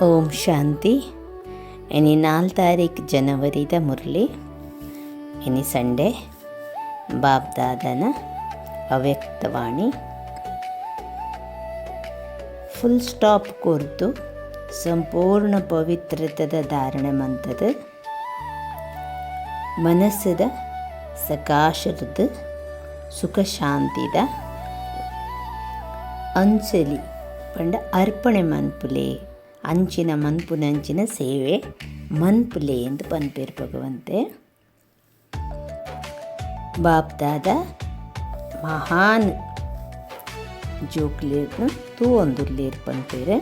ಓಂ ಶಾಂತಿ. ಇನಿ 4 ತಾರೀಕು ಜನವರಿದ ಮುರಳಿ. ಇನಿ ಸಂಡೇ ಬಾಬ್ದಾದನ ಅವ್ಯಕ್ತವಾಣಿ. ಫುಲ್ ಸ್ಟಾಪ್ ಕೊರ್ದು ಸಂಪೂರ್ಣ ಪವಿತ್ರತದ ಧಾರಣೆ ಮಂತದ ಮನಸ್ಸದ ಸಕಾಶದ ಸುಖ ಶಾಂತಿದ ಅಂಚಲಿ ಪಂಡ ಅರ್ಪಣೆ ಮನ್ಪುಲೆ ಅಂಚಿನ ಮನ್ಪುನಂಚಿನ ಸೇವೆ ಮನ್ಪುಲೆ ಎಂದು ಪನ್ಪೇರು ಭಗವಂತೆ. ಬಾಪ್ದಾದ ಮಹಾನ್ ಜೋಕ್ಲೇರ್ನು ತೂವೊಂದುಲ್ಲೇರು ಪನ್ಪೇರು.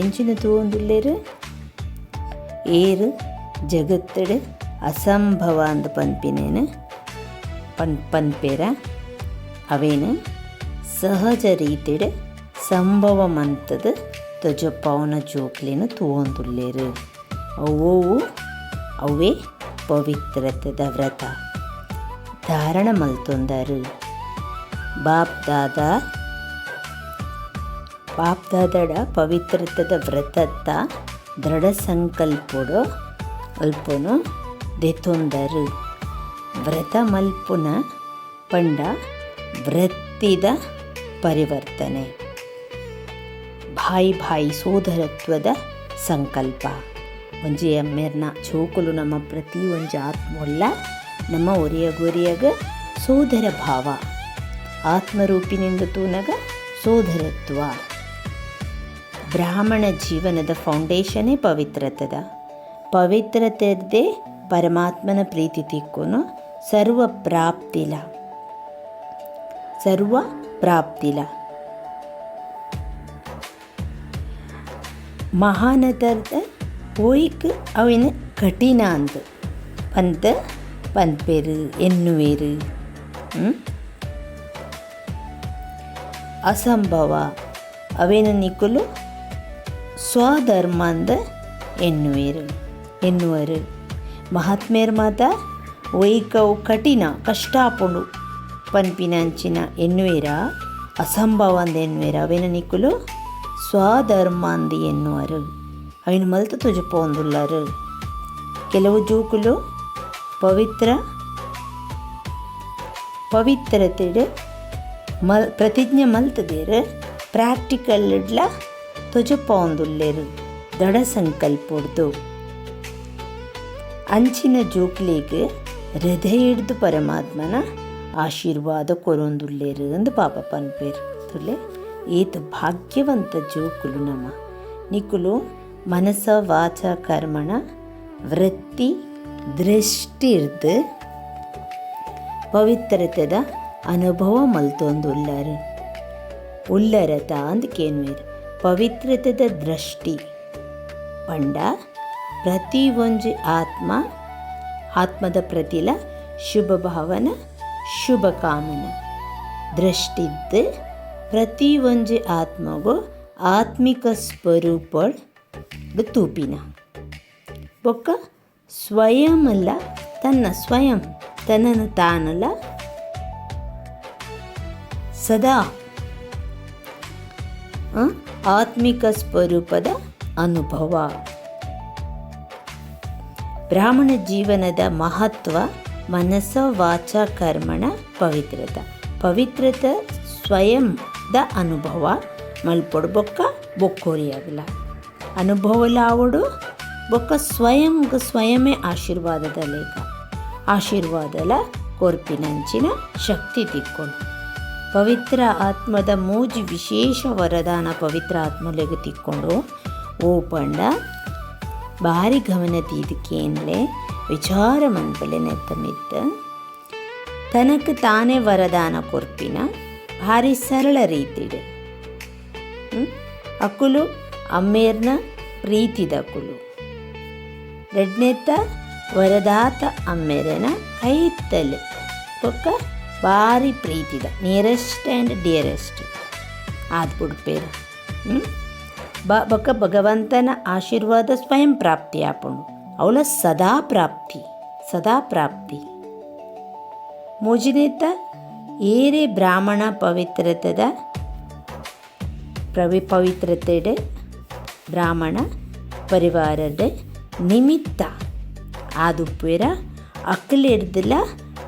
ಎಂಚಿನ ತೂವೊಂದುಲ್ಲೇರು ಏರು ಜಗತ್ತಡು ಅಸಂಭವ ಅಂದು ಪನ್ಪಿನೇನು ಪನ್ಪೇರ ಅವೇನು ಸಹಜ ರೀತಿಡು ಸಂಭವ ಮಂತದ ತಜಪವನ ಜೋಕ್ಲೇನು ತೂವೊಂದುಲ್ಲೇರು. ಅವೇ ಪವಿತ್ರತದ ವ್ರತ ಧಾರಣ ಮಲ್ತೊಂದರು. ಬಾಪ್ದಾದಡ ಪವಿತ್ರತದ ವ್ರತತ್ತ ದೃಢ ಸಂಕಲ್ಪಡು ಅಲ್ಪನು ದೆತೊಂದರು. ವ್ರತ ಮಲ್ಪುನ ಪಂಡ ವೃತ್ತಿದ ಪರಿವರ್ತನೆ, ಭಾಯಿ ಸೋದರತ್ವದ ಸಂಕಲ್ಪ. ಒಂಜಿ ಅಮ್ಮೆರ್ನ ಚೋಕುಲು ನಮ್ಮ ಪ್ರತಿ ಒಂಜಿ ಆತ್ಮೊಲ್ಲ ನಮ್ಮ ಒರಿಯಗೊರಿಯಗ ಸೋದರ ಭಾವ ಆತ್ಮರೂಪಿನಿಂದ ತೂನಗ ಸೋದರತ್ವ. ಬ್ರಾಹ್ಮಣ ಜೀವನದ ಫೌಂಡೇಶನೇ ಪವಿತ್ರತೆದ್ದೇ ಪರಮಾತ್ಮನ ಪ್ರೀತಿ ತಿಕ್ಕೊನು ಸರ್ವ ಪ್ರಾಪ್ತಿಲ ಮಹಾನತದ ಹೋಯ್ಕ್ ಅವಿನ ಕಠಿಣ ಅಂದು ಪನ್ಪೇರು ಎನ್ನುವೇರು. ಅಸಂಭವ ಅವೇನು ನಿಕ್ಕಲು ಸ್ವಧರ್ಮ ಅಂದ ಎನ್ನುವರು. ಮಹಾತ್ಮೇರ್ ಮಾತ ಒಯ್ಕವು ಕಠಿಣ ಕಷ್ಟ ಆಪುಂಡು ಪನ್ಪಿನಂಚಿನ ಎನ್ನುವೇರ ಅಸಂಭವ ಅಂದ ಎನ್ನುವೇರ. ಅವೇನು ನಿಕ್ಕಲು ಸ್ವಧರ್ಮ ಅಂದು ಎನ್ನುವರು. ಅವಿನ ಮಲ್ತು ತುಜುಪೊಂದುಲ್ಲರು. ಕೆಲವು ಜೂಕುಲು ಪವಿತ್ರತೆಡು ಪ್ರತಿಜ್ಞೆ ಮಲ್ತದೇರು ಪ್ರಾಕ್ಟಿಕಲ್ಡ್ಲ ತುಜುಪೊಂದುಲ್ಲೇರು. ದೃಢ ಸಂಕಲ್ಪೊಡ್ದು ಅಂಚಿನ ಜೋಕ್ಲಿಗೆ ಹೃದಯ ಹಿಡ್ದು ಪರಮಾತ್ಮನ ಆಶೀರ್ವಾದ ಕೊರೊಂದುಲ್ಲೇರು ಅಂದು ಪಾಪ ಪನ್ಪೇರು ತುಲೆ. ಏತು ಭಾಗ್ಯವಂತ ಜೋಕುಲು ನಮ್ಮ ನಿಕುಲು ಮನಸ ವಾಚ ಕರ್ಮಣ ವೃತ್ತಿ ದೃಷ್ಟಿರ್ದು ಪವಿತ್ರತೆದ ಅನುಭವ ಮಲ್ತೊಂದುಲ್ಲರು. ಉಲ್ಲರತ ಅಂದಕ್ಕೇನ್ವೇರು ಪವಿತ್ರತೆದ ದೃಷ್ಟಿ ಪಂಡ ಪ್ರತಿ ಒಂಜಿ ಆತ್ಮದ ಪ್ರತಿಲ ಶುಭ ಭಾವನ ಶುಭ ಕಾಮನ ದೃಷ್ಟಿದ್ದು ಪ್ರತಿ ಒಂಜಿ ಆತ್ಮಗೂ ಆತ್ಮಿಕ ಸ್ವರೂಪಡು ತೂಪಿನ ಬೊಕ್ಕ ಸ್ವಯಂ ಅಲ್ಲ ತನ್ನನ್ನು ತಾನಲ್ಲ ಸದಾ ಆತ್ಮಿಕ ಸ್ವರೂಪದ ಅನುಭವ. ಬ್ರಾಹ್ಮಣ ಜೀವನದ ಮಹತ್ವ ಮನಸ್ಸ ವಾಚ ಕರ್ಮಣ ಪವಿತ್ರತೆ ಸ್ವಯಂದ ಅನುಭವ ಮಲ್ಪೊಡು ಬೊಕ್ಕ ಬೊಕ್ಕೋರಿಯಾಗಲ ಅನುಭವಲ ಆವಡು ಬೊಕ್ಕ ಸ್ವಯಮೇ ಆಶೀರ್ವಾದಲ ಕೊರ್ಪಿನಂಚಿನ ಶಕ್ತಿ ತಿಕ್ಕೊಂಡು ಪವಿತ್ರ ಆತ್ಮದ ಮೂಜಿ ವಿಶೇಷ ವರದಾನ ಪವಿತ್ರ ಆತ್ಮಲೆಗೆ ತಿಕ್ಕೊಂಡು ಓ ಪಂಡ ಭಾರಿ ಗಮನ ತೀದಕ್ಕೇನ್ಲೆ ವಿಚಾರ ಮನ್ಪಲೆ ನೆತ್ತಮಿತ್ತ ತನಕ ತಾನೇ ವರದಾನ ಕೊರ್ಪಿನ ಭಾರಿ ಸರಳ ರೀತಿಡು ಅಕುಲು ಅಮ್ಮೇರ್ನ ಪ್ರೀತಿದಕುಲು ರೆಡ್ನೆತ್ತ ವರದಾತ ಅಮ್ಮೇರನ ಕೈತ್ತಲು ಬೊಕ್ಕ ಭಾರಿ ಪ್ರೀತಿದ ನಿಯರೆಸ್ಟ್ ಆ್ಯಂಡ್ ಡಿಯರೆಸ್ಟ್ ಆದ್ಬಿಡ್ಪೇರು. ಬೊಕ್ಕ ಭಗವಂತನ ಆಶೀರ್ವಾದ ಸ್ವಯಂ ಪ್ರಾಪ್ತಿ ಆಪುಂಡು ಅವಳ ಸದಾ ಪ್ರಾಪ್ತಿ ಮುಜಿನೆತ್ತ ಏರೆ ಬ್ರಾಹ್ಮಣ ಪವಿತ್ರತೆಡೆ ಬ್ರಾಹ್ಮಣ ಪರಿವಾರದ ನಿಮಿತ್ತ ಆದುಪ್ಪೇರ ಅಕ್ಕಲಿರ್ದಲ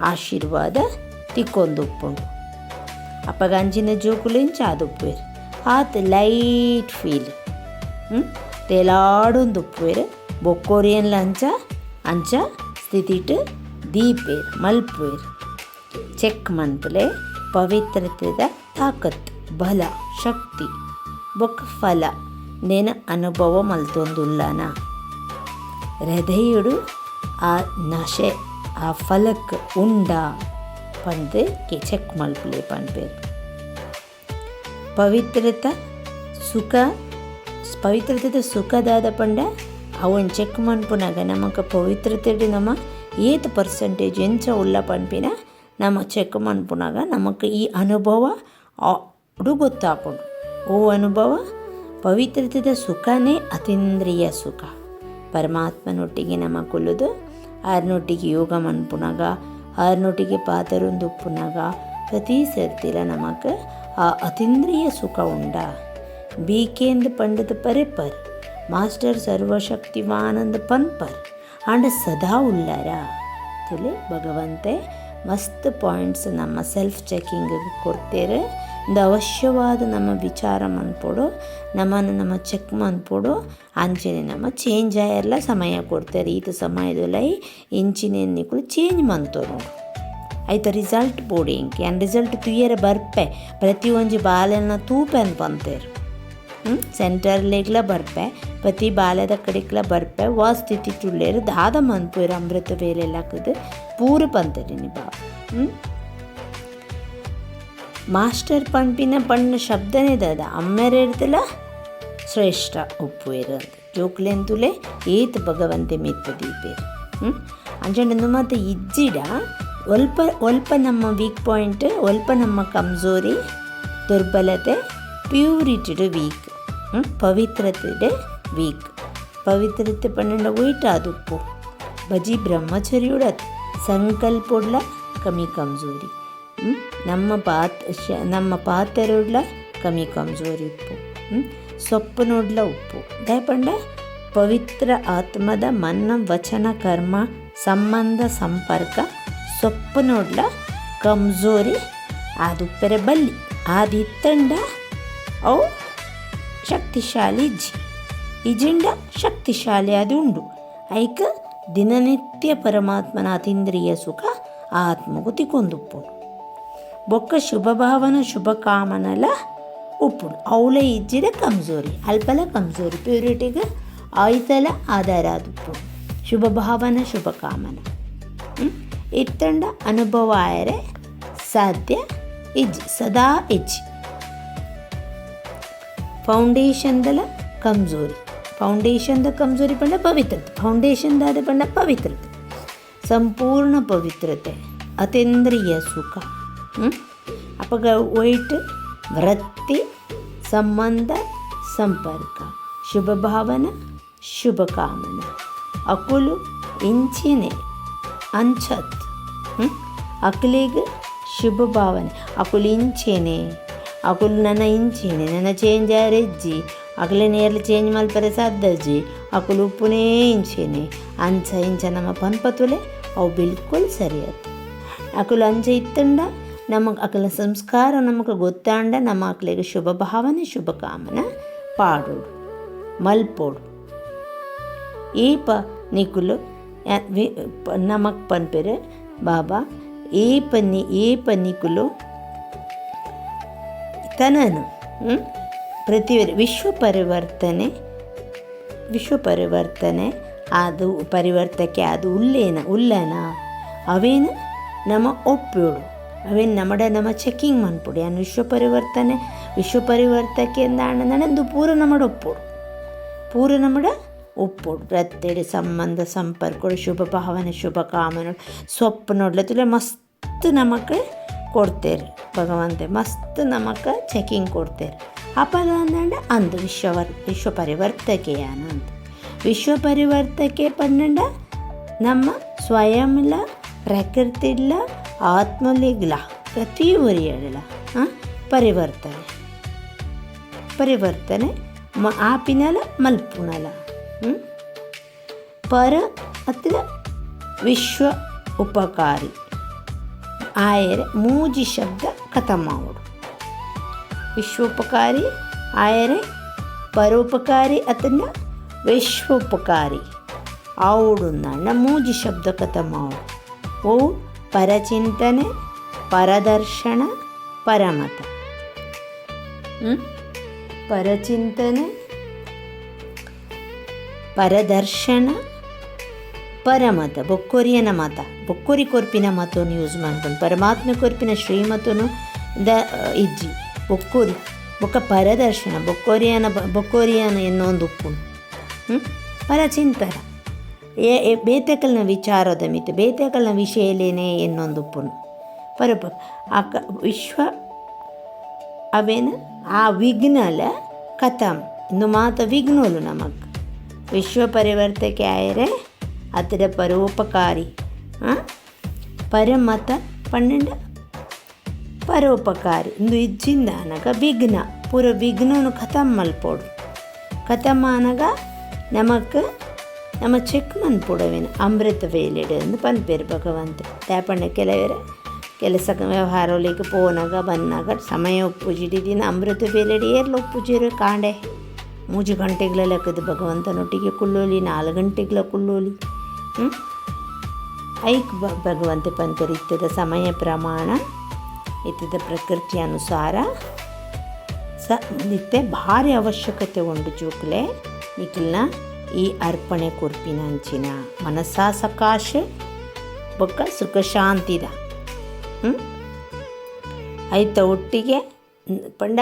ಆಶೀರ್ವಾದ ತಿಕ್ಕೊಂದುಪ್ಪುಂಡು ಅಪ್ಪಗ ಅಂಚಿನ ಜೋಕುಲೆಂಚ ಆದುಪ್ಪೇರು ಆತ್ ಲೈಟ್ ಫೀಲ್ ತೇಲಾಡೊಂದುಪ್ಪೇರು ಬೊಕ್ಕೋರಿಯನ್ಲ ಅಂಚ ಸ್ಥಿತಿಟ್ ದೀಪೇರು ಮಲ್ಪೇರು ಚೆಕ್ ಮನ್ಪಲೆ ಪವಿತ್ರತೆದ ತಾಕತ್ ಬಲ ಶಕ್ತಿ ಬೊಕ್ಕ ಫಲ ನೇನ ಅನುಭವ ಮಲ್ತೊಂದುಲ್ಲನ ಹೃದಯುಡು ಆ ನಶೆ ಆ ಫಲಕ್ ಉಂಡ ಪಂದು ಚೆಕ್ ಮಲ್ಪಲೆ ಪನ್ಪೇರು ಪವಿತ್ರತೆದ ಸುಖದಾದ ಪಂಡ ಅವನ್ ಚೆಕ್ ಮನ್ಪುನಾಗ ನಮಕ್ ಪವಿತ್ರತೆಡು ನಮ್ಮ ಏತ್ ಪರ್ಸೆಂಟೇಜ್ ಎಂಚ ಉಳ್ಳ ಪನ್ಪಿನ ನಮ್ಮ ಚೆಕ್ ಮನ್ಪುನಾಗ ನಮಕ್ ಈ ಅನುಭವ ಅಡು ಗೊತ್ತಾಪುಂಡು ಓ ಅನುಭವ ಪವಿತ್ರತೆದ ಸುಖನೇ ಅತೀಂದ್ರಿಯ ಸುಖ ಪರಮಾತ್ಮನೊಟ್ಟಿಗೆ ನಮ್ಮ ಕೊಲ್ಲುದು ಆರ್ನೊಟ್ಟಿಗೆ ಯೋಗ ಮನ್ಪುನಾಗ ಆರ್ನೊಟ್ಟಿಗೆ ಪಾತರೊಂದುಪ್ಪುನಾಗ ಪ್ರತಿ ಸರ್ತಿಲ ನಮಕ್ ಆ ಅತೀಂದ್ರಿಯ ಸುಖ ಉಂಡ ಬೀಕೆಂದು ಪಂಡದ ಪರೆಪರ್ ಮಾಸ್ಟರ್ ಸರ್ವಶಕ್ತಿವಾನಂದ ಪನ್ಪರ್ ಆಂಡ ಸದಾ ಉಳ್ಳಾರ ತುಲೆ ಭಗವಂತೆ ಮಸ್ತ್ ಪಾಯಿಂಟ್ಸ್ ನಮ್ಮ ಸೆಲ್ಫ್ ಚೆಕಿಂಗ್ ಕೊಡ್ತೇರೆ ಇಂದು ಅವಶ್ಯವಾದ ನಮ್ಮ ವಿಚಾರ ಮನ್ಪೋಡು ನಮ್ಮ ಚೆಕ್ ಮನ್ಪೋಡು ಅಂಚೆನೆ ನಮ್ಮ ಚೇಂಜ್ ಆಯೆಲ್ಲ ಸಮಯ ಕೊಡ್ತಾರೆ ಈತ ಸಮಯದಲ್ಲಿ ಇಂಚಿನ ಎನ್ನಿಗಳು ಚೇಂಜ್ ಮನ್ತೋರು ಆಯ್ತು ರಿಸಲ್ಟ್ ಬೋಡಿ ಇಂಕೆ ಆ್ಯಂಡ್ ರಿಸಲ್ಟ್ ತುಯ್ಯರ ಬರ್ಪೆ ಪ್ರತಿ ಒಂಜಿ ಬಾಲೆನ ತೂಪೆ ಅಂತ ಬಂತೇರು ಸೆಂಟರ್ಲೆಗ್ಲ ಬರ್ಪೆ ಪ್ರತಿ ಬಾಲ್ಯದ ಕಡೆಗ್ಲ ಬರ್ಪೆ ವಾ ಸ್ಥಿತಿ ತುಳ್ಳೇರು ದಾದ ಮನ್ಪುರು ಅಮೃತ ಬೇಲೆಲ್ಲ ಹಾಕಿದು ಪೂರ ಪಂತರಿ ನಿ ಬಾ ಮಾಸ್ಟರ್ ಪಂಪಿನ ಪಣ್ಣ ಶಬ್ದನೇ ದಾದ ಅಮ್ಮೆರೆಡ್ದಲ ಶ್ರೇಷ್ಠ ಉಪ್ಪುವೇರು ಅಂತ ಜೋಕ್ಲೆಂತುಲೆ ಏತ್ ಭಗವಂತೆ ಮೆತ್ತ ದೀಪೇರು ಅಂಚಂಡು ಮತ್ತು ಇಜ್ಜಿಡ ಒಲ್ಪ ನಮ್ಮ ವೀಕ್ ಪಾಯಿಂಟ್ ಒಲ್ಪ ನಮ್ಮ ಕಮ್ಜೋರಿ ದುರ್ಬಲತೆ ಪ್ಯೂರಿಟಿಡ್ ವೀಕ್ ಪವಿತ್ರತೆ ವೀಕ್ ಪವಿತ್ರತೆ ಪನ್ನಂಡ ಒಯ್ಟ್ ಆದುಪ್ಪು ಬಜಿ ಬ್ರಹ್ಮಚರ್ಯುಡ ಸಂಕಲ್ಪೊಡ್ಲ ಕಮ್ಮಿ ಕಮ್ಜೋರಿ ನಮ್ಮ ಪಾತರೊಡ್ಲ ಕಮ್ಮಿ ಕಮ್ಜೋರಿ ಉಪ್ಪು ಸೊಪ್ಪು ನೋಡ್ಲ ಉಪ್ಪು ದಯಪಂಡ ಪವಿತ್ರ ಆತ್ಮದ ಮನ್ನ ವಚನ ಕರ್ಮ ಸಂಬಂಧ ಸಂಪರ್ಕ ಸೊಪ್ಪು ನೋಡ್ಲ ಕಮ್ಜೋರಿ ಆದುಪ್ಪರೆ ಬಲ್ಲಿ ಆದಿತ್ತಂಡ ಅವು ಶಕ್ತಿಶಾಲಿ ಇಜಿಂಡ ಶಕ್ತಿಶಾಲಿ ಅದು ಉಂಡು ಐಕ ದಿನನಿತ್ಯ ಪರಮಾತ್ಮನ ಅತೀಂದ್ರಿಯ ಸುಖ ಆ ಆತ್ಮಗೂ ತಿಕ್ಕೊಂದುಪ್ಪುಡು ಬೊಕ್ಕ ಶುಭ ಭಾವನ ಶುಭ ಕಾಮನಲ ಉಪ್ಪುಡು ಅವಳ ಇಜ್ಜಿದ ಕಮ್ಜೋರಿ ಅಲ್ಪಲ ಕಮ್ಜೋರಿ ಪ್ಯೂರಿಟಿಗೆ ಆಯ್ತಲ ಆಧಾರ ಆದುಪ್ಪುಡು ಶುಭ ಭಾವನ ಶುಭ ಕಾಮನ ಇತ್ತಂಡ ಅನುಭವ ಆಯರೆ ಸಾಧ್ಯ ಇಜ್ಜಿ ಸದಾ ಇಜ್ಜಿ ಫೌಂಡೇಶನ್ದಲ ಕಮ್ಜೋರಿ ಪಂಡ ಪವಿತ್ರತೆ ಫೌಂಡೇಶನ್ದಾದ ಪಂಡ ಪವಿತ್ರತೆ ಸಂಪೂರ್ಣ ಪವಿತ್ರತೆ ಅತೀಂದ್ರಿಯ ಸುಖ ಅಪಗ ಒಯ್ಟ್ ವೃತ್ತಿ ಸಂಬಂಧ ಸಂಪರ್ಕ ಶುಭ ಭಾವನ ಶುಭ ಕಾಮನ ಅಕುಲು ಇಂಚಿನೆ ಅಂಚತ್ ಅಕಲಿಗೆ ಶುಭ ಭಾವನೆ ಅಕುಲು ಇಂಚೇನೆ ಅಕುಲು ನನ್ನ ಇಂಚೇನೆ ನನ್ನ ಚೇಂಜ್ ಆರೆಜ್ಜಿ ಅಕಲೆ ನೇರ್ಲಿ ಚೇಂಜ್ ಮಲ್ಪರೆ ಸಾಧ್ಯಜ್ಜಿ ಅಕುಲು ಉಪ್ಪುನೇ ಇಂಚೇನೆ ಅಂಚ ಇಂಚ ನಮ್ಮ ಪನ್ಪತುಲೆ ಅವು ಬಿಲ್ಕುಲ್ ಸರಿಯತ್ತು ಅಕುಲು ಅಂಚ ಇತ್ತಂಡ ನಮಗೆ ಅಕಲ ಸಂಸ್ಕಾರ ನಮಗೆ ಗೊತ್ತಾಂಡ ನಮ್ಮ ಅಕಲಿಗೆ ಶುಭ ಭಾವನೆ ಶುಭ ಕಾಮನ ಪಾಡೋಡು ಮಲ್ಪೋಡು ಏಪ ನಿಕುಲು ನಮಕ್ ಪನ್ಪೆರೆ ಬಾಬಾ ಏಪ ನಿಕುಲು ತನನು ಪ್ರತಿ ವಿಶ್ವ ಪರಿವರ್ತನೆ ಅದು ಪರಿವರ್ತಕ್ಕೆ ಅದು ಉಲ್ಲನ ಅವೇನು ನಮ್ಮ ಒಪ್ಪೋಡು ಅವೇನು ನಮ್ಮ ಚೆಕ್ಕಿಂಗ್ ಮನ್ಪೊಡು ಯಾನು ವಿಶ್ವ ಪರಿವರ್ತಕ್ಕೆ ಅಂದು ಪೂರ ಒಪ್ಪೋಡು ಪೂರ ಒಪ್ಪೋಡು ಪ್ರತ್ಯೇಕ ಸಂಬಂಧ ಸಂಪರ್ಕ ಶುಭ ಭಾವನೆ ಶುಭ ಕಾಮನೆ ಸೊಪ್ಪು ನೋಡ್ಲತ್ತಲೆ ಮಸ್ತ್ ನಮಗೆ ಕೊಡ್ತೇರು ಭಗವಂತೆ ಮಸ್ತ್ ನಮಗೆ ಚೆಕಿಂಗ್ ಕೊಡ್ತೇರು ಅಪದ ಅಂದಂಡ ಅಂದು ವಿಶ್ವ ಪರಿವರ್ತಕೆಯಾನ ಅಂತ ವಿಶ್ವ ಪರಿವರ್ತಕೆ ಪನ್ನಂಡ ನಮ್ಮ ಸ್ವಯಂಲ ಪ್ರಕೃತಿಲ ಆತ್ಮಲಿಗ್ಲ ಪ್ರತಿ ಒರಿಯಡಲ ಪರಿವರ್ತನೆ ಆಪಿನಲ ಮಲ್ಪುನಲ. ಪರ ಅತ್ಲ ವಿಶ್ವ ಉಪಕಾರಿ ಆಯರೆ ಮೂಜಿ ಶಬ್ದ ಕಥಮಾವುಡು. ವಿಶ್ವೋಪಕಾರಿ ಆಯರೆ ಪರೋಪಕಾರಿ ಅತನ ವಿಶ್ವೋಪಕಾರಿ ಆವುಡುಂದ ಮೂಜಿ ಶಬ್ದ ಕಥಮಾವುಡು. ಅವು ಪರಚಿಂತನೆ, ಪರದರ್ಶನ, ಪರಮತ. ಪರಚಿಂತನೆ, ಪರದರ್ಶನ, ಪರಮತ ಬೊಕ್ಕೊರಿಯನ ಮತ, ಬೊಕ್ಕೊರಿ ಕೊರ್ಪಿನ ಮತವನ್ನು ಯೂಸ್ ಮಾಡ್ಕೊಂಡು ಪರಮಾತ್ಮ ಕೊರ್ಪಿನ ಶ್ರೀಮತನು ಇಜ್ಜಿ ಬೊಕ್ಕೊರಿ ಬೊಕ್ಕ ಪರದರ್ಶನ ಬೊಕ್ಕೊರಿಯನ ಎನ್ನೊಂದು ಉಪ್ಪುನು. ಪರಚಿಂತನ ಬೇತೆಕಲ್ನ ವಿಚಾರದ ಮಿತಿ ಬೇತೆಕಲ್ನ ವಿಷಯಲೇನೆ ಎನ್ನೊಂದು ಉಪ್ಪುನು. ವಿಶ್ವ ಅವೇನು ಆ ವಿಘ್ನಲ ಕಥಂ ಇಂದು ಮಾತ ವಿಘ್ನೋಲು ನಮಕ್ ವಿಶ್ವ ಪರಿವರ್ತಕ್ಕೆ ಆಯರೆ ಅದರ ಪರೋಪಕಾರಿ ಪರಮತ ಪನ್ನೆಂಡ ಪರೋಪಕಾರಿ ಇಂದು ಇಜ್ಜಿಂದ ಅನಗ ವಿಘ್ನ ಪೂರ ವಿಘ್ನನು ಖತಮ್ ಮಲ್ಪೋಡು. ಖತಮ್ ಅನಗ ನಮಕ್ ನಮ್ಮ ಚೆಕ್ ಮನ್ಪುಡವೇನು ಅಮೃತ ವೇಲೆಡೆ ಎಂದು ಪನ್ಪೇರು ಭಗವಂತ ತ್ಯಾಪಣ್ಣ ಕೆಲಸ ವ್ಯವಹಾರಗಳಿಗೆ ಪೋನಾಗ ಬನ್ನಾಗ ಸಮಯ ಒಪ್ಪುಜಿಡಿದಿನ ಅಮೃತ ವೇಲೆಡೆ ಏರ್ಲು ಒಪ್ಪುಜಿರು ಕಾಂಡೆ 3 ಗಂಟೆಗಳ ಲೆಕ್ಕದ ಭಗವಂತನೊಟ್ಟಿಗೆ ಕುಲ್ಲೋಲಿ 4 ಗಂಟೆಗಳ ಕುಲ್ಲೋಲಿ ಐಕ್ ಭಗವಂತ ಪಂತರು ಇತ್ತದ ಸಮಯ ಪ್ರಮಾಣ ಇತ್ತದ ಪ್ರಕೃತಿ ಅನುಸಾರ ನಿತ್ಯ ಭಾರಿ ಅವಶ್ಯಕತೆ ಉಂಡು ಜೋಕ್ಲೆ ನಿಖಿಲ್ನ ಈ ಅರ್ಪಣೆ ಕೊರ್ಪಿನ ಅಂಚಿನ ಮನಸ್ಸಾ ಸಕಾಶ ಬೊಕ್ಕ ಸುಖ ಶಾಂತಿದ ಆಯ್ತ ಒಟ್ಟಿಗೆ ಪಂಡ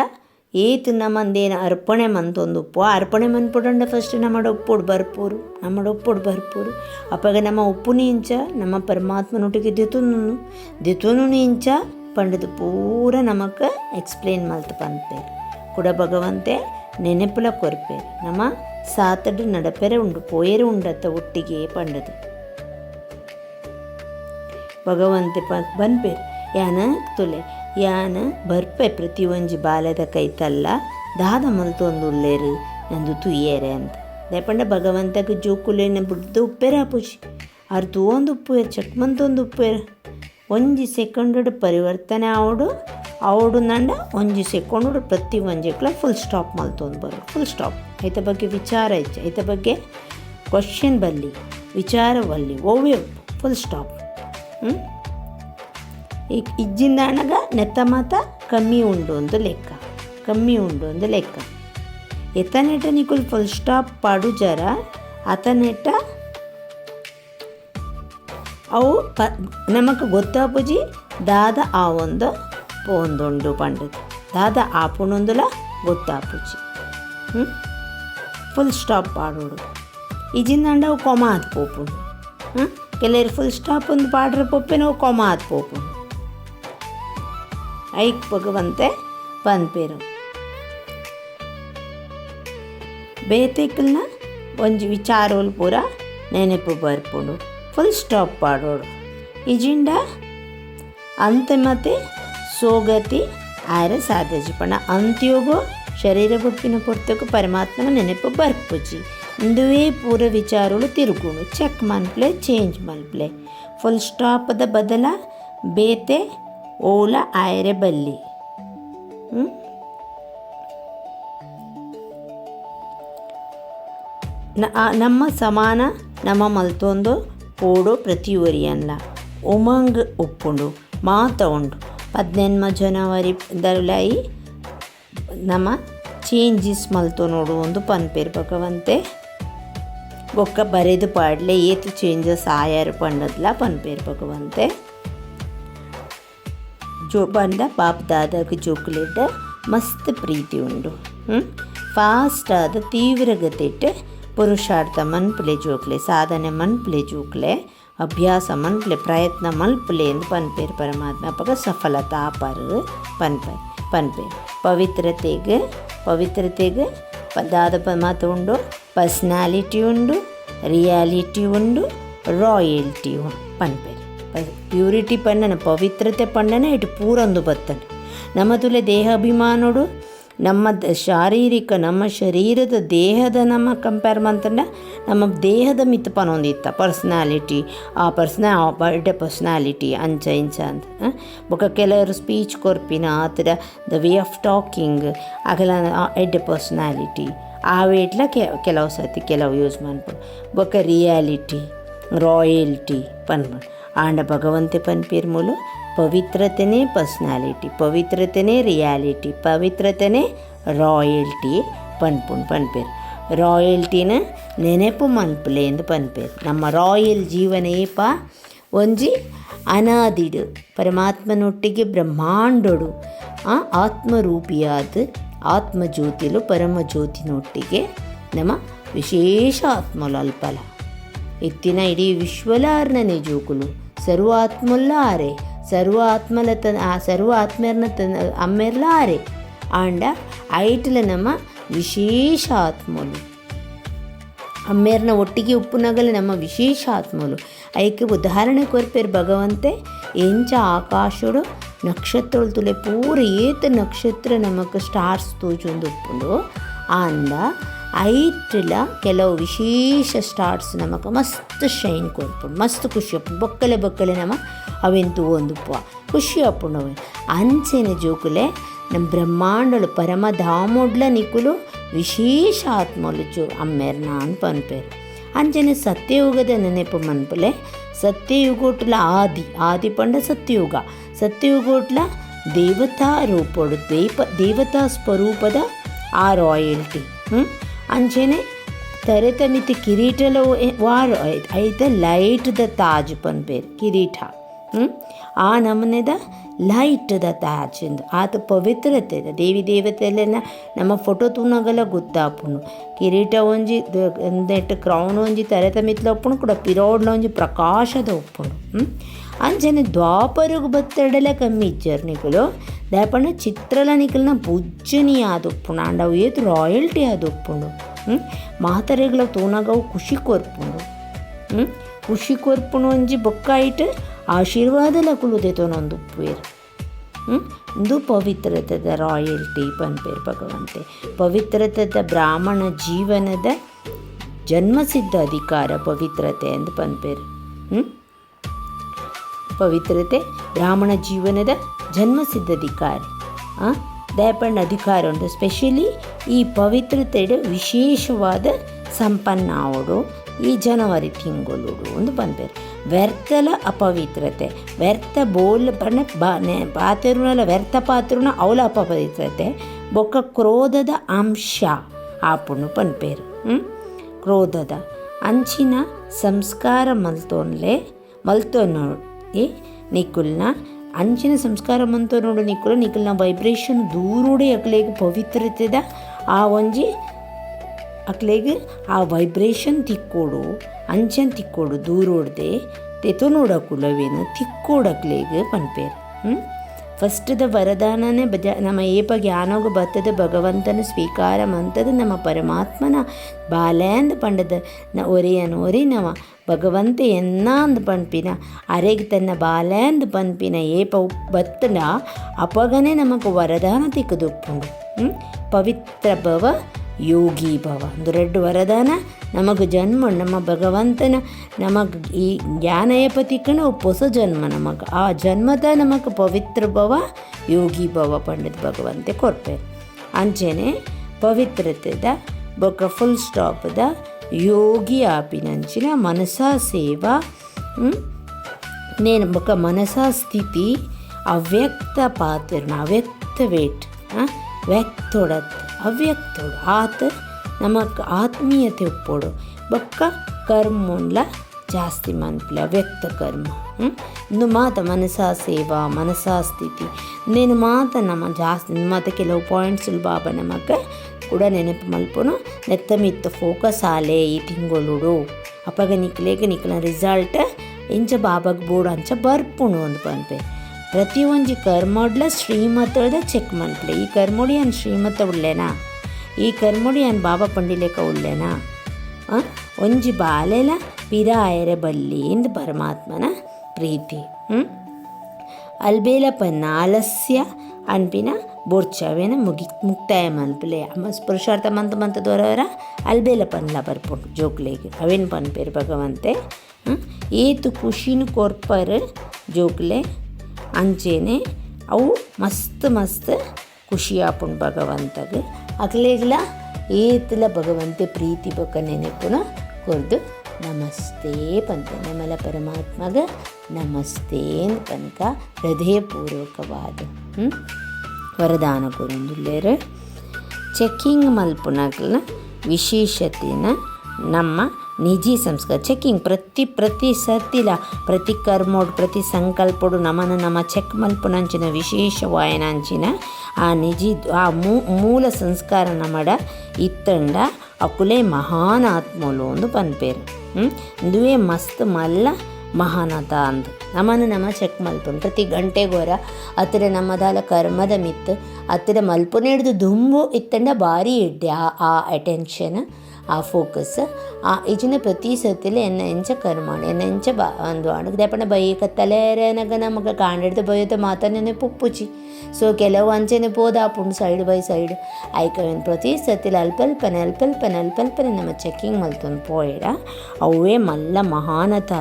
ಏತು ನಮ್ಮಂದೇನು ಅರ್ಪಣೆ ಮಂತೊಂದು ಉಪ್ಪು ಅರ್ಪಣೆ ಮನ್ಪುಡಂಡ ಫಸ್ಟ್ ನಮ್ಮಡ ಉಪ್ಪುಡು ಬರ್ಪೂರು ಅಪ್ಪಾಗ ನಮ್ಮ ಉಪ್ಪುನಿ ಇಂಚ ನಮ್ಮ ಪರಮಾತ್ಮನೊಟ್ಟಿಗೆ ದಿತುನು ಇಂಚ ಪಂಡದು ಪೂರ ನಮಕ್ ಎಕ್ಸ್ಪ್ಲೇನ್ ಮಲ್ತು ಪಂಪೇರು ಕೂಡ ಭಗವಂತೆ ನೆನಪುಲ ಕೊರ್ಪೇರು ನಮ್ಮ ಸಾತಡು ನಡಪೆರೆ ಉಂಡು ಪೋಯರು ಉಂಡತ್ತ ಒಟ್ಟಿಗೆ ಪಂಡದು ಭಗವಂತೆ ಬನ್ಪೇರು ಯಾನ ತುಲೆ ಯಾನ ಬರ್ಪೆ ಪ್ರತಿ ಒಂಜಿ ಬಾಲ್ಯದ ಕೈತಲ್ಲ ದಾದ ಮಲ್ತೊಂದು ಉಳ್ಳೇರು ನಂದು ತುಯ್ಯೇರೆ ಅಂತ ಲೇಪಂಡ ಭಗವಂತಗೆ ಜೋಕುಲೇನ ಬಿಡ್ದು ಉಪ್ಪೇರ ಪೂಜಿ ಅವ್ರು ತೂವೊಂದು ಉಪ್ಪೇರು ಚಕ್ಮಂತೊಂದು ಉಪ್ಪೇರು ಒಂಜಿ ಸೆಕೆಂಡ್ ಪರಿವರ್ತನೆ ಅವಡು ನಂಡ ಒಂಜಿ ಸೆಕೆಂಡ್ ಪ್ರತಿ ಒಂಜಿಕ್ಲ ಫುಲ್ ಸ್ಟಾಪ್ ಮಲ್ತೊಂದು ಬರು ಫುಲ್ ಸ್ಟಾಪ್ ಐತ ಬಗ್ಗೆ ವಿಚಾರ ಇಚ್ಚ ಐತ ಬಗ್ಗೆ ಕ್ವಶನ್ ಬಲ್ಲಿ ವಿಚಾರ ಬಲ್ಲಿ ಓವೇ ಫುಲ್ ಸ್ಟಾಪ್ ಈಗ ಇಜ್ಜಿಂದ ಅಣಗ ನೆತ್ತ ಮಾತ ಕಮ್ಮಿ ಉಂಡು ಒಂದು ಲೆಕ್ಕ ಎತ್ತನೆಟ ನಿಕುಲ್ ಫುಲ್ ಸ್ಟಾಪ್ ಪಾಡು ಜರ ಅತನೆಟ ಅವು ನಮಕ್ ಗೊತ್ತಾಪುಜಿ ದಾದ ಆ ಒಂದು ಪೋಂದುಂಡು ಪಂಡದು ದಾದ ಆಪುಣೊಂದುಲ ಗೊತ್ತಾಪುಜಿ ಫುಲ್ ಸ್ಟಾಪ್ ಪಾಡೋಡು ಇಜಿಂದ ಅವು ಕೊಮ ಆದ್ ಪೋಪುಂಡು ಕೆಲವರು ಫುಲ್ ಸ್ಟಾಪ್ ಒಂದು ಪಾಡ್ರೆ ಪೊಪ್ಪೆ ನಾವು ಕೊಮ ಆದ್ ಪೋಪುಂಡು ಐಕ್ ಭಗವಂತೆ ಪನ್ಪೇರು ಬೇತೆಕಲ್ನ ಒಂಜಿ ವಿಚಾರೋಲು ಪೂರ ನೆನಪು ಬರ್ಪುಂಡು ಫುಲ್ ಸ್ಟಾಪ್ ಪಾಡೋಡು ಇಜಿಂಡ ಅಂತಿಮತೆ ಸೋಗತಿ ಆಯರ ಸಾಧಜಿ ಪಣ ಅಂತ್ಯೋಗೋ ಶರೀರ ಗುಪ್ಪಿನ ಪೊರ್ತಕು ಪರಮಾತ್ಮನ ನೆನಪು ಬರ್ಪುಜಿ ಇಂದುವೇ ಪೂರ ವಿಚಾರಗಳು ತಿರುಗುಣು ಚೆಕ್ ಮನ್ಪ್ಲೆ ಚೇಂಜ್ ಮಲ್ಪ್ಲೆ ಫುಲ್ ಸ್ಟಾಪದ ಬದಲ ಬೇತೆ ಓಲ ಆಯರೆ ಬಲ್ಲಿ ನಮ್ಮ ಸಮಾನ ನಮ್ಮ ಮಲ್ತೊಂದು ಓಡು ಪ್ರತಿಯೊರಿಯಲ್ಲ ಉಮಂಗ್ ಉಪ್ಪುಂಡು ಮಾತ ಉಂಡು 18 ಜನವರಿ ದರ್ಲಾಯಿ ನಮ್ಮ ಚೇಂಜಸ್ ಮಲ್ತು ನೋಡು ಒಂದು ಪನ್ಪೇರು ಭಗವಂತೆ ಬೊಕ್ಕ ಬರೆದು ಪಾಡ್ಲೆ ಏತು ಚೇಂಜಸ್ ಆಯಾರು ಪಂಡದ್ಲ ಪನ್ಪೇರು ಭಗವಂತೆ ಜೋ ಬಂದ ಬಾಪ್ ದಾದಾಗ ಜೋಕ್ಲೆಡ್ಡ ಮಸ್ತ್ ಪ್ರೀತಿ ಉಂಡು ಫಾಸ್ಟ್ ಆದ ತೀವ್ರಗತಿಟ್ಟು ಪುರುಷಾರ್ಥ ಮನ್ಪುಲೆ ಜೋಕ್ಲೆ ಸಾಧನೆ ಮನ್ಪುಲೆ ಜೋಕ್ಲೆ ಅಭ್ಯಾಸ ಮನ್ಪುಲೆ ಪ್ರಯತ್ನ ಮಲ್ಪುಲೆ ಎಂದು ಪನ್ಪೇರು ಪರಮಾತ್ಮ ಅಪ್ಪಗ ಸಫಲತಾ ಪರು ಪನ್ಪೇರು ಪವಿತ್ರತೆಗೆ ದಾದ ಮಾತು ಉಂಡು ಪರ್ಸ್ನಾಲಿಟಿ ಉಂಡು ರಿಯಾಲಿಟಿ ಉಂಡು ರಾಯಲ್ಟಿ ಪನ್ಪೇರು ಪ್ಯೂರಿಟಿ ಪಂಡನ ಪವಿತ್ರತೆ ಪಂಡನ ಇಟ್ಟು ಪೂರೊಂದು ಬತ್ತನೆ ನಮ್ಮ ತುಲೆ ದೇಹಾಭಿಮಾನೋಡು ನಮ್ಮ ಶಾರೀರಿಕ ನಮ್ಮ ಶರೀರದ ದೇಹದ ನಮ್ಮ ಕಂಪೇರ್ ಮಂತಂಡ ನಮ್ಮ ದೇಹದ ಮಿತ್ತು ಪನೊಂದಿತ್ತ ಪರ್ಸ್ನಾಲಿಟಿ ಆ ಬರ್ಡೆ ಪರ್ಸ್ನಾಲಿಟಿ ಅಂಚ ಇಂಚ ಅಂತ ಬೊಕ ಕೆಲವರು ಸ್ಪೀಚ್ ಕೊರ್ಪಿನ ಆತರ ದ ವೇ ಆಫ್ ಟಾಕಿಂಗ್ ಅಗಲ ಎಡ್ಡೆ ಪರ್ಸ್ನಾಲಿಟಿ ಆ ವೇಟ್ಲ ಕೆಲವು ಸತಿ ಕೆಲವು ಯೂಸ್ ಮಾಡ್ಬೋದು ಬೊಕ ರಿಯಾಲಿಟಿ ರಾಯಲ್ಟಿ ಪನ್ಪಡು ಆಂಡ ಭಗವಂತೆ ಪನ್ಪೇರ್ ಮೂಲು ಪವಿತ್ರತೆನೇ ಪರ್ಸ್ನಾಲಿಟಿ ಪವಿತ್ರತೆನೇ ರಿಯಾಲಿಟಿ ಪವಿತ್ರತೆನೇ ರಾಯಲ್ಟಿ ಪನ್ಪೇರು ರಾಯಲ್ಟಿನ ನೆನಪು ಮನ್ಪುಲೆ ಎಂದು ಪನ್ಪೇರು ನಮ್ಮ ರಾಯಲ್ ಜೀವನ ಏಪ ಒಂಜಿ ಅನಾದಿಡು ಪರಮಾತ್ಮನೊಟ್ಟಿಗೆ ಬ್ರಹ್ಮಾಂಡೋಡು ಆತ್ಮರೂಪಿಯಾದ ಆತ್ಮಜ್ಯೋತಿಲು ಪರಮಜ್ಯೋತಿನೊಟ್ಟಿಗೆ ನಮ್ಮ ವಿಶೇಷ ಆತ್ಮಲು ಅಲ್ಪಲ ಇತ್ತಿನ ಇಡೀ ವಿಶ್ವಲಾರ್ನನೆ ಜೋಕುಲು ಸರ್ವ ಆತ್ಮಲ್ಲ ಆರೆ ಸರ್ವ ಆತ್ಮೆರ್ನ ಅಮ್ಮೆರ್ಲ ಆರೆ ಆಂಡ ಐಟ್ಲ ನಮ್ಮ ವಿಶೇಷ ಆತ್ಮಲು ಅಮ್ಮೇರ್ನ ಒಟ್ಟಿಗೆ ಉಪ್ಪುನಗಲು ನಮ್ಮ ವಿಶೇಷ ಆತ್ಮಲು ಐಕೆ ಉದಾಹರಣೆ ಕೊರ್ಪೇರು ಭಗವಂತೆ ಎಂಚ ಆಕಾಶಡು ನಕ್ಷತ್ರಗಳು ತುಲೆ ಪೂರ ಏತ ನಕ್ಷತ್ರ ನಮಕ್ ಸ್ಟಾರ್ಸ್ ತೋಜೊಂದು ಉಪ್ಪುಂಡು ಆಂಡ ಐಟ್ಲ ಕೆಲವು ವಿಶೇಷ ಸ್ಟಾರ್ಸ್ ನಮಕ್ ಮಸ್ತ್ ಶೈನ್ ಕೊರ್ಪುಂಡು ಮಸ್ತ್ ಖುಷಿ ಅಪ್ಪುಂಡು ಬೊಕ್ಕಲೆ ನಮ್ಮ ಅವೆಂತು ಒಂದು ಖುಷಿ ಅಪ್ಪುಂಡು ಅವೆ ಅಂಚೆನ ಜೋಕುಲೆ ನಮ್ಮ ಬ್ರಹ್ಮಾಂಡಲು ಪರಮಧಾಮೊಡ್ಲ ನಿಕುಲು ವಿಶೇಷ ಆತ್ಮಲು ಅಮ್ಮೇರ್ನ ಅಂತ ಪನ್ಪೇರು ಅಂಚನೆ ಸತ್ಯಯುಗದ ನೆನಪು ಮನ್ಪುಲೆ ಸತ್ಯಯುಗೋಟ್ಲ ಆದಿ ಪಂಡ ಸತ್ಯಯುಗೋಟ್ಲ ದೇವತಾ ರೂಪೋಡು ದೇವತಾ ಸ್ವರೂಪದ ಆ ರಾಯಲ್ಟಿ ಅಂಚನೆ ತರೆತಮಿತಿ ಕಿರೀಟಲ ವಾರು ಐತ ಲೈಟ್ ದ ತಾಜ್ ಪನ್ಪೇರು ಕಿರೀಟ ಆ ನಮನೆದ ಲೈಟ್ ದ ತಾಜ್ ಎಂದು ಆತ ಪವಿತ್ರತೆ ದೇವಿ ದೇವತೆಯಲ್ಲೆನ ನಮ್ಮ ಫೋಟೋ ತೂನಗಲ ಗೊತ್ತಾಪುಂಡು ಕಿರೀಟ ಒಂಜಿ ನೆಟ್ ಕ್ರೌನ್ ಒಂಜಿ ತರೆತಮಿತ್ಲ ಒಪ್ಪುಂಡು ಕೂಡ ಪಿರೋಡ್ಲ ಒಂಜಿ ಪ್ರಕಾಶದ ಒಪ್ಪುಂಡು ಅಂಚನೆ ದ್ವಾಪರಗು ಬತ್ತಡಲ ಕಮ್ಮಿ ಇಜ್ಜರು ನಿಕುಲು ದಾಪಣ್ಣ ಚಿತ್ರಲ ನಿಕಲ್ನ ಪೂಜ್ಯನೀಯ ಆದೊಪ್ಪುಂಡು ಆಂಡ ಅವು ಏತು ರಾಯಲ್ಟಿ ಆದೊಪ್ಪುಂಡು ಮಾತರೆಗಳ ತೂನಗವು ಖುಷಿ ಕೊರ್ಪುಂಡು ಖುಷಿ ಕೊರ್ಪುಂಡು ಒಂಜಿ ಬೊಕ್ಕ ಐಟ್ ಆಶೀರ್ವಾದಲ ಕುಲುದೆ ತೋನೊಂದು ಉಪ್ಪುವೇರು ಇಂದು ಪವಿತ್ರತದ ರಾಯಲ್ಟಿ ಪನ್ಪೇರು ಭಗವಂತೆ ಪವಿತ್ರತದ ಬ್ರಾಹ್ಮಣ ಜೀವನದ ಜನ್ಮಸಿದ್ಧ ಅಧಿಕಾರ ಪವಿತ್ರತೆ ಎಂದು ಪನ್ಪೇರು ಪವಿತ್ರತೆ ಬ್ರಾಹ್ಮಣ ಜೀವನದ ಜನ್ಮಸಿದ್ಧ ಅಧಿಕಾರ ದಯಪಂಡ ಅಧಿಕಾರ ಉಂಟು ಸ್ಪೆಷಲಿ ಈ ಪವಿತ್ರತೆಡು ವಿಶೇಷವಾದ ಸಂಪನ್ನ ಆವಡು ಈ ಜನವರಿ ತಿಂಗಳು ಒಂದು ಪನ್ಪೇರು ವ್ಯರ್ಥಲ ಅಪವಿತ್ರತೆ ವ್ಯರ್ಥ ಬೋಲ್ ಪಂಡ ಪಾತ್ರುನಲ ವ್ಯರ್ಥ ಪಾತ್ರುನ ಅವಲ ಅಪವಿತ್ರತೆ ಬೊಕ್ಕ ಕ್ರೋಧದ ಅಂಶ ಆಪುಂಡು ಪನ್ಪೇರು ಕ್ರೋಧದ ಅಂಚಿನ ಸಂಸ್ಕಾರ ಮಲ್ತೋನೋಡಿ ನಿಕುಲ್ನ ಅಂಚಿನ ಸಂಸ್ಕಾರ ಮಂತೋನೋಡು ನಿಕುಲ್ನ ವೈಬ್ರೇಷನ್ ದೂರೋಡೆ ಅಕ್ಲೇಗೆ ಪವಿತ್ರತೆದ ಆ ಒಂಜಿ ಅಕ್ಲೇಗೆ ಆ ವೈಬ್ರೇಷನ್ ತಿಕ್ಕೋಡು ಅಂಚನ್ ತಿಕ್ಕೋಡು ದೂರೋಡ್ದೆ ತೆತು ನೋಡಕುಲವೇನು ತಿಕ್ಕೋಡಕ್ಲೇಗೆ ಪನ್ಪೇರು ಫಸ್ಟ್ದ ವರದಾನನೇ ನಮ್ಮ ಏಪ ಜ್ಞಾನೋಗ ಬತ್ತದ ಭಗವಂತನ ಸ್ವೀಕಾರ ಮಂತದ ನಮ್ಮ ಪರಮಾತ್ಮನ ಬಾಲ್ಯಾಂದ ಪಂಡದ ಒರೆ ನವ ಭಗವಂತೆ ಎನ್ನಾಂದು ಪನ್ಪಿನ ಅರೆಗೆ ತನ್ನ ಬಾಲ್ಯಾಂದು ಪನ್ಪಿನ ಏಪ ಬತ್ತನ ಅಪಗನೆ ನಮకు ವರದಾನ ತಿಕ್ಕದುಪ್ಪುಂಡು ಪವಿತ್ರ ಭವ ಯೋಗಿ ಭವ ಒಂದು ಎರಡು ವರದಾನ ನಮಗೆ ಜನ್ಮ ನಮ್ಮ ಭಗವಂತನ ನಮಗೆ ಈ ಜ್ಞಾನ ಏಪತಿಕ್ಕನ ಹೊಸ ಜನ್ಮ ನಮಗೆ ಆ ಜನ್ಮದ ನಮಗೆ ಪವಿತ್ರ ಭವ ಯೋಗಿ ಭವ ಪಂಡಿತ ಭಗವಂತೆ ಕೊರ್ಪೇರು ಅಂಚೆನೆ ಪವಿತ್ರತೆದ ಬೊಕ್ಕ ಫುಲ್ ಸ್ಟಾಪ್ದ ಯೋಗಿ ಆಪಿನಂಚಿನ ಮನಸಾ ಸೇವಾ ನೇನು ಬೊಕ್ಕ ಮನಸಾ ಸ್ಥಿತಿ ಅವ್ಯಕ್ತ ಪಾತಿರ್ನ ಅವ್ಯಕ್ತ ವೇಟ್ ವ್ಯಕ್ತೊಡತ್ ಅವ್ಯಕ್ತೋಡು ಆತ ನಮಕ್ ಆತ್ಮೀಯತೆ ಉಪ್ಪೋಡು ಬೊಕ್ಕ ಕರ್ಮುಂಡ್ಲ ಜಾಸ್ತಿ ಮನ್ಪುಲೆ ಅವ್ಯಕ್ತ ಕರ್ಮ ಇಂದು ಮಾತ ಮನಸಾ ಸೇವಾ ಮನಸಾ ಸ್ಥಿತಿ నేను ಮಾತ ನಮ್ಮ ಜಾಸ್ತಿ ಮಾತ ಕೆಲವು ಪಾಯಿಂಟ್ಸ್ ಬಾಬಾ ನಮಗೆ ಕೂಡ ನೆನಪು ಮಲ್ಪುನು ನೆತ್ತ ಮಿತ್ತ ಫೋಕಸ್ ಆಲೆ ಈ ತಿಂಗಳು ಅಪ್ಪಗ ನಿಕ್ಲಿನ ರಿಸಲ್ಟ್ ಇಂಚ ಬಾಬಾಗ ಬೋರ್ಡ್ ಅಂಚ ಬರ್ಪುಣು ಒಂದು ಪನ್ಪೆ ಪ್ರತಿಯೊಂದು ಕರ್ಮೋಡ್ಲ ಶ್ರೀಮತದ ಚೆಕ್ ಮನ್ಪುಲೆ ಈ ಕರ್ಮೋಡಿ ಅನ್ ಶ್ರೀಮತ ಉಳ್ಳೇನಾ ಈ ಕರ್ಮೋಡಿ ಅನ್ ಬಾಬಾ ಪಂಡಿಲೇಕ ಉಳ್ಳೇನಾ ಒಂಜಿ ಬಾಲೆಲ ಪಿರಾಯರೆ ಬಲ್ಲಿ ಇಂದು ಪರಮಾತ್ಮನ ಪ್ರೀತಿ ಅಲ್ಬೇಲ ಪನ್ನ ಆಲಸ್ಯ ಅನ್ಪಿನ बोरच्या मुक्ताय मल्पले पुरुषार्थ मंत दोरवर अल्बेला पनला बरपुंಡು जोक्लेग अवेन पन्पेर भगवंते ಏತು ಖುಷಿನ ಕೊರ್ಪರ್ ಜೋಕ್ಲೆ ಅಂಚೆನೆ ಅವು ಮಸ್ತ್ ಖುಷಿ ಆಪುಂಡು ಭಗವಂತಗೆ ಅಕ್ಲೆಗ್ಲ ಏತಲ ಭಗವಂತೆ ಪ್ರೀತಿ ಬೊಕ್ಕ ನೆನೆಪುನ ಕೊರ್ದು ನಮಸ್ತೆ ಪಂತೆ ನಮಲ ಪರಮಾತ್ಮಗ ನಮಸ್ತೆ ಪನ್ಕ ಹೃದಯಪೂರ್ವಕವಾದ ವರದಾನ ಕೊರಿಂದುಲ್ಲೇರು ಚೆಕ್ಕಿಂಗ್ ಮಲ್ಪುನಕ್ಲ ವಿಶೇಷತೆನ ನಮ್ಮ ನಿಜಿ ಸಂಸ್ಕಾರ ಚೆಕ್ಕಿಂಗ್ ಪ್ರತಿ ಸರ್ತಿಲ ಪ್ರತಿ ಕರ್ಮೋಡು ಪ್ರತಿ ಸಂಕಲ್ಪಡು ನಮ ಚೆಕ್ ಮಲ್ಪುನಂಚಿನ ವಿಶೇಷವಾಯನಂಚಿನ ಆ ನಿಜಿ ಆ ಮೂಲ ಸಂಸ್ಕಾರ ನಮಡ ಇತ್ತಂಡ ಅಕುಲೆ ಮಹಾನ್ ಆತ್ಮಲು ಒಂದು ಪನ್ಪೇರು ಇಂದುವೇ ಮಸ್ತ್ ಮಲ್ಲ ಮಹಾನತ ಅಂದು ನಮ ಚೆಕ್ ಮಲ್ಪುನು ಪ್ರತಿ ಗಂಟೆಗೋರ ಅತ್ತಿರ ನಮ್ಮದಾಲ ಕರ್ಮದ ಮಿತ್ತು ಅತ್ತಿರ ಮಲ್ಪುನ ಹಿಡಿದು ದುಂಬು ಇತ್ತಂಡ ಭಾರಿ ಇಡ್ಡೆ ಆ ಅಟೆನ್ಷನ್ ಆ ಫೋಕಸ್ ಆ ಇಜಿನ ಪ್ರತಿ ಸತಿಲು ಎಂಚ ಕರ್ಮಾಣಿ ಎಂಚ ಒಂದು ಅಣಗದೆಪಣ ಬೈಕ ತಲೆರನಗ ನಮಗೆ ಕಾಂಡಿಡ್ದು ಬೈಯೋದು ಮಾತನೇ ಪುಪ್ಪುಚಿ ಸೊ ಕೆಲವು ಅಂಚೆನೆ ಪೋದಾಪುಂಡು ಸೈಡ್ ಬೈ ಸೈಡ್ ಐಕವೇನು ಪ್ರತಿ ಸತಿಲು ಅಲ್ಪಲ್ಪನೆ ನಮ್ಮ ಚೆಕ್ಕಿಂಗ್ ಮಲ್ತೊಂದು ಪೋಯಿಡ ಅವೇ ಮಲ್ಲ ಮಹಾನತ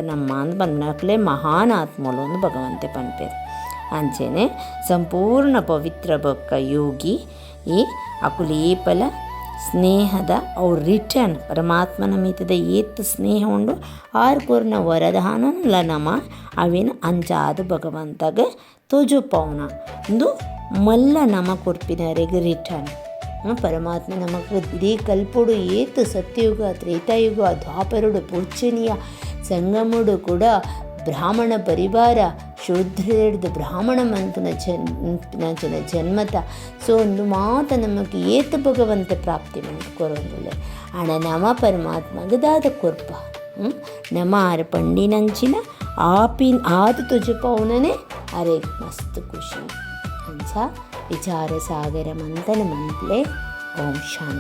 ನಮ್ಮ ಅಂದು ಬಂದಕ್ಲೆ ಮಹಾನ್ ಆತ್ಮಲು ಒಂದು ಭಗವಂತೆ ಪನ್ಪೇರು ಅಂಚೆನೆ ಸಂಪೂರ್ಣ ಪವಿತ್ರ ಬೊಕ್ಕ ಯೋಗಿ ಈ ಅಕುಲೇಪಲ ಸ್ನೇಹದ ಅವ್ರ ರಿಟರ್ನ್ ಪರಮಾತ್ಮನ ಮಿತದ ಏತ್ ಸ್ನೇಹ ಉಂಡು ಆರ್ಪೂರ್ಣ ವರದಾನಲ ನಮ ಅವೇನು ಅಂಚಾದ ಭಗವಂತಗ ತೋಜುಪವನ ಒಂದು ಮಲ್ಲ ನಮ ಕೊರ್ಪಿನವರೆಗೆ ರಿಟರ್ನ್ ಪರಮಾತ್ಮ ನಮಗೆ ಇದೇ ಕಲ್ಪುಡು ಏತು ಸತ್ಯಯುಗ ತ್ರೇತಾಯುಗ ದ್ವಾಪರುಡು ಪೂಜ್ಯನೀಯ ಸಂಗಮುಡು ಕೂಡ ಬ್ರಾಹ್ಮಣ ಪರಿವಾರ ಶೂದ್ರಹಿಡಿದು ಬ್ರಾಹ್ಮಣ ಮಂತನ ಜನ್ಮತ ಸೊ ಒಂದು ಮಾತ ನಮಗೆ ಏತು ಭಗವಂತ ಪ್ರಾಪ್ತಿ ಕೊರೊಂದುಲ್ಲೆ ಹಣ ನಮ ಪರಮಾತ್ಮಗದಾದ ಕೊರ್ಪ ನಮ ಆರ ಪಂಡಿನಂಚಿನ ಆದು ತುಜುಪವನೇ ಅರೆ ಮಸ್ತ್ ಖುಷಿ ಅಂಚ ವಿಚಾರ ಸಾಗರ ಮಂತನ ಮಂತ್ಲೆ ಓಂ ಶಾಂತಿ.